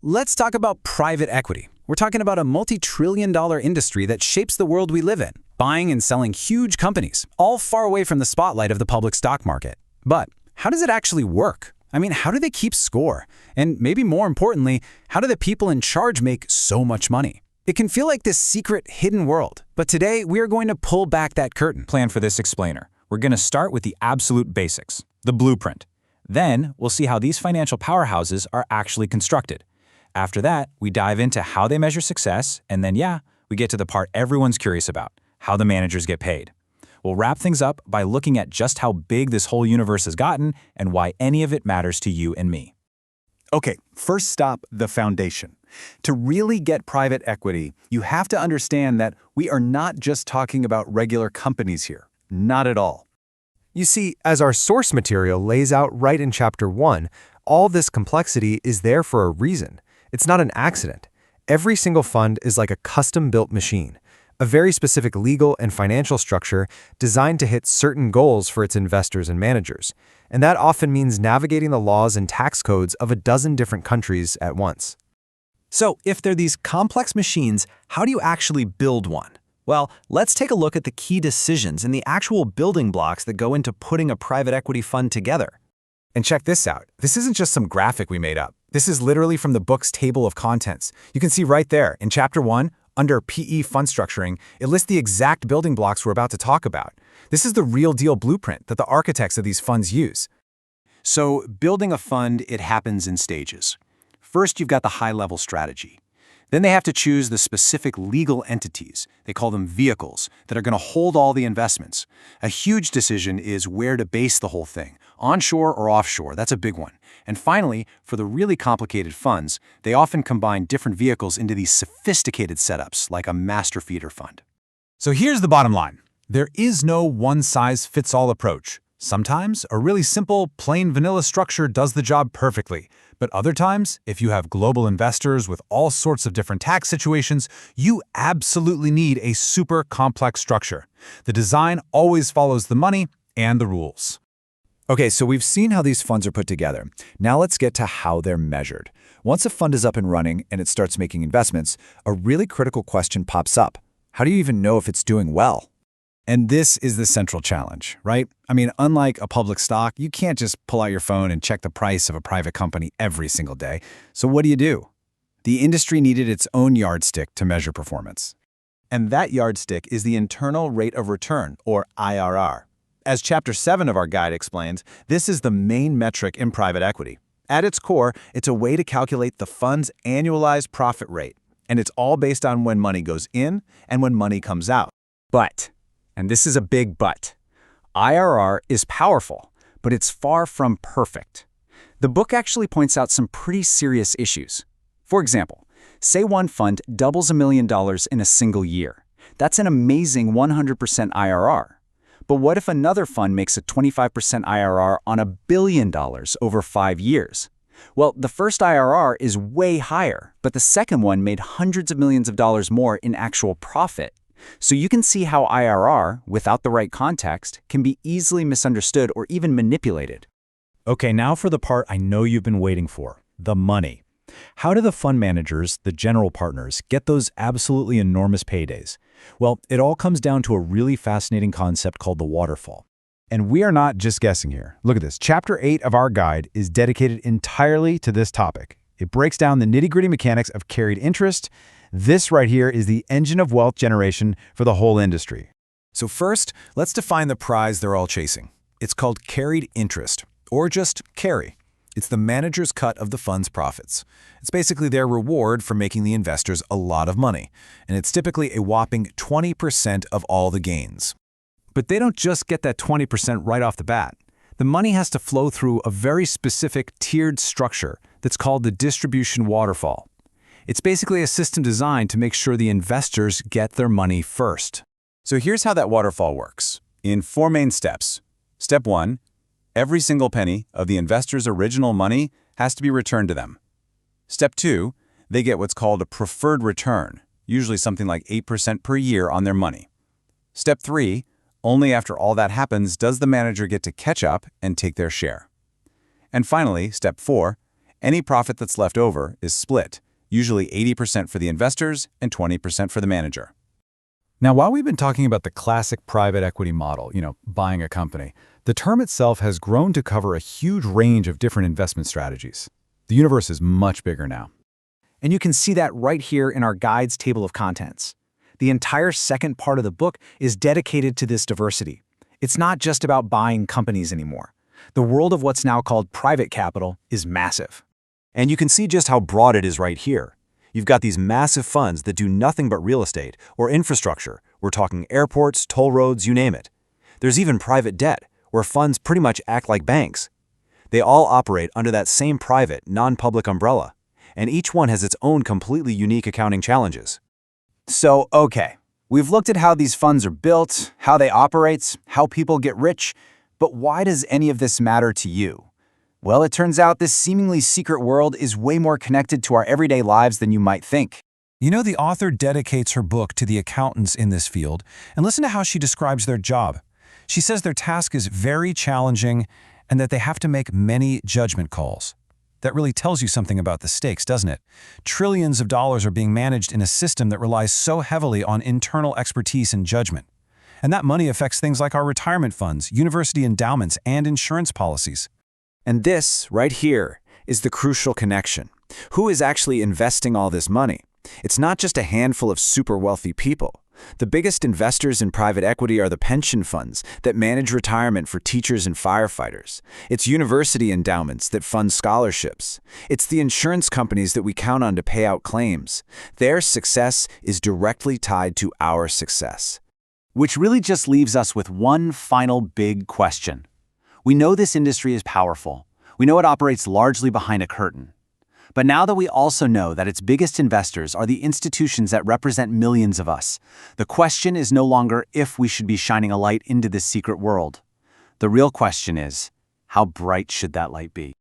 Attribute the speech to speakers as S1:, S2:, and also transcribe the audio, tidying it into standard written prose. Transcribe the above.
S1: Let's talk about private equity. We're talking about a multi-trillion-dollar industry that shapes the world we live in, buying and selling huge companies, all far away from the spotlight of the public stock market. But how does it actually work? I mean, how do they keep score? And maybe more importantly, how do the people in charge make so much money? It can feel like this secret, hidden world, but today we are going to pull back that curtain.
S2: Plan for this explainer. We're going to start with the absolute basics, the blueprint. Then we'll see how these financial powerhouses are actually constructed. After that, we dive into how they measure success, and then, we get to the part everyone's curious about, how the managers get paid. We'll wrap things up by looking at just how big this whole universe has gotten and why any of it matters to you and me.
S3: Okay, first stop, the foundation. To really get private equity, you have to understand that we are not just talking about regular companies here. Not at all.
S4: You see, as our source material lays out right in Chapter 1, all this complexity is there for a reason. It's not an accident. Every single fund is like a custom-built machine, a very specific legal and financial structure designed to hit certain goals for its investors and managers. And that often means navigating the laws and tax codes of a dozen different countries at once.
S5: So, if they're these complex machines, how do you actually build one? Well, let's take a look at the key decisions and the actual building blocks that go into putting a private equity fund together.
S2: And check this out. This isn't just some graphic we made up. This is literally from the book's table of contents. You can see right there in Chapter 1, under PE fund structuring, it lists the exact building blocks we're about to talk about. This is the real deal blueprint that the architects of these funds use.
S3: So, building a fund, it happens in stages. First, you've got the high-level strategy. Then they have to choose the specific legal entities, they call them vehicles, that are going to hold all the investments. A huge decision is where to base the whole thing, onshore or offshore. That's a big one. And finally, for the really complicated funds, they often combine different vehicles into these sophisticated setups, like a master feeder fund.
S2: So here's the bottom line. There is no one-size-fits-all approach. Sometimes a really simple, plain vanilla structure does the job perfectly. But other times, if you have global investors with all sorts of different tax situations, you absolutely need a super complex structure. The design always follows the money and the rules.
S6: Okay, so we've seen how these funds are put together. Now let's get to how they're measured. Once a fund is up and running and it starts making investments, a really critical question pops up. How do you even know if it's doing well?
S7: And this is the central challenge, right? I mean, unlike a public stock, you can't just pull out your phone and check the price of a private company every single day. So what do? The industry needed its own yardstick to measure performance.
S3: And that yardstick is the internal rate of return, or IRR. As Chapter 7 of our guide explains, this is the main metric in private equity. At its core, it's a way to calculate the fund's annualized profit rate. And it's all based on when money goes in and when money comes out.
S1: But, and this is a big but, IRR is powerful, but it's far from perfect. The book actually points out some pretty serious issues. For example, say one fund doubles $1 million in a single year. That's an amazing 100% IRR. But what if another fund makes a 25% IRR on $1 billion over 5 years? Well, the first IRR is way higher, but the second one made hundreds of millions of dollars more in actual profit. So you can see how IRR, without the right context, can be easily misunderstood or even manipulated.
S4: Okay, now for the part I know you've been waiting for, the money. How do the fund managers, the general partners, get those absolutely enormous paydays? Well, it all comes down to a really fascinating concept called the waterfall.
S7: And we are not just guessing here. Look at this. Chapter 8 of our guide is dedicated entirely to this topic. It breaks down the nitty-gritty mechanics of carried interest. This right here is the engine of wealth generation for the whole industry.
S6: So first, let's define the prize they're all chasing. It's called carried interest, or just carry. It's the manager's cut of the fund's profits. It's basically their reward for making the investors a lot of money, and it's typically a whopping 20% of all the gains.
S3: But they don't just get that 20% right off the bat. The money has to flow through a very specific tiered structure that's called the distribution waterfall. It's basically a system designed to make sure the investors get their money first.
S8: So here's how that waterfall works, in 4 main steps. Step 1, every single penny of the investor's original money has to be returned to them. Step 2, they get what's called a preferred return, usually something like 8% per year on their money. Step 3, only after all that happens does the manager get to catch up and take their share. And finally, step 4, Any profit that's left over is split, usually 80% for the investors and 20% for the manager.
S6: Now, while we've been talking about the classic private equity model, buying a company, the term itself has grown to cover a huge range of different investment strategies. The universe is much bigger now.
S5: And you can see that right here in our guide's table of contents. The entire second part of the book is dedicated to this diversity. It's not just about buying companies anymore. The world of what's now called private capital is massive.
S3: And you can see just how broad it is right here. You've got these massive funds that do nothing but real estate or infrastructure. We're talking airports, toll roads, you name it. There's even private debt, where funds pretty much act like banks. They all operate under that same private, non-public umbrella, and each one has its own completely unique accounting challenges.
S1: So, okay, we've looked at how these funds are built, how they operate, how people get rich, but why does any of this matter to you? Well, it turns out this seemingly secret world is way more connected to our everyday lives than you might think.
S6: The author dedicates her book to the accountants in this field, and listen to how she describes their job. She says their task is very challenging and that they have to make many judgment calls. That really tells you something about the stakes, doesn't it? Trillions of dollars are being managed in a system that relies so heavily on internal expertise and judgment. And that money affects things like our retirement funds, university endowments, and insurance policies.
S1: And this, right here, is the crucial connection. Who is actually investing all this money? It's not just a handful of super wealthy people. The biggest investors in private equity are the pension funds that manage retirement for teachers and firefighters. It's university endowments that fund scholarships. It's the insurance companies that we count on to pay out claims. Their success is directly tied to our success. Which really just leaves us with one final big question. We know this industry is powerful. We know it operates largely behind a curtain. But now that we also know that its biggest investors are the institutions that represent millions of us, the question is no longer if we should be shining a light into this secret world. The real question is, how bright should that light be?